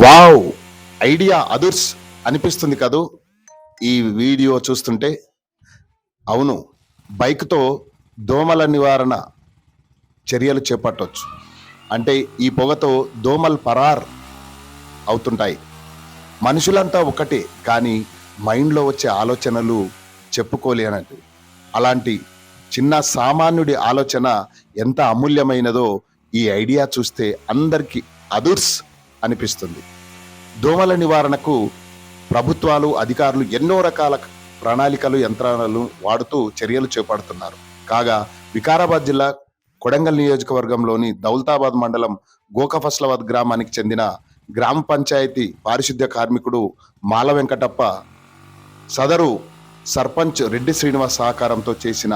Wow! Idea అదుర్స్ అనిపిస్తుంది కదూ! ఈ వీడియో చూస్తుంటే. అవును. బైక్‌తో దోమల నివారణ చర్యలు చేపట్టొచ్చు. అంటే ఈ పొగతో దోమలు పరార్ అవుతుంటాయి. మనుషులంతా ఒకటే, కానీ మైండ్‌లో వచ్చే ఆలోచనలు చెప్పుకోలేనివి. అలాంటి చిన్న సామాన్యుడి ఆలోచన ఎంత అమూల్యమైనదో ఈ ఐడియా చూస్తే అందరికీ అదుర్స్ అనిపిస్తుంది. దోమల నివారణకు ప్రభుత్వాలు, అధికారులు ఎన్నో రకాల ప్రణాళికలు, యంత్రాలను వాడుతూ చర్యలు చేపడుతున్నారు. కాగా వికారాబాద్ జిల్లా కొడంగల్ నియోజకవర్గంలోని దౌలతాబాద్ మండలం గోకఫస్లాబాద్ గ్రామానికి చెందిన గ్రామ పంచాయతీ పారిశుద్ధ్య కార్మికుడు మాల వెంకటప్ప సదరు సర్పంచ్ రెడ్డి శ్రీనివాస్ సహకారంతో చేసిన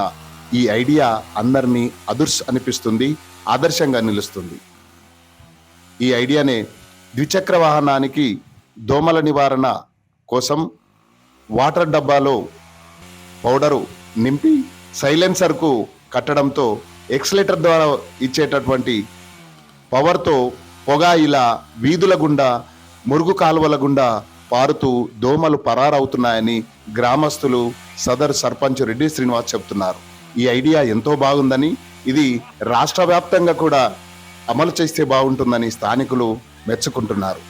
ఈ ఐడియా అందరినీ అదుర్స్ అనిపిస్తుంది, ఆదర్శంగా నిలుస్తుంది. ఈ ఐడియానే ద్విచక్ర వాహనానికి దోమల నివారణ కోసం వాటర్ డబ్బాలో పౌడరు నింపి సైలెన్సర్కు కట్టడంతో ఎక్సలేటర్ ద్వారా ఇచ్చేటటువంటి పవర్తో పొగ ఇలా వీధుల గుండా, మురుగు కాలువల గుండా పారుతూ దోమలు పరారవుతున్నాయని గ్రామస్తులు సదర్ సర్పంచ్ రెడ్డి శ్రీనివాస్ చెబుతున్నారు. ఈ ఐడియా ఎంతో బాగుందని, ఇది రాష్ట్ర వ్యాప్తంగా కూడా అమలు చేస్తే బాగుంటుందని స్థానికులు మెచ్చుకుంటున్నారు.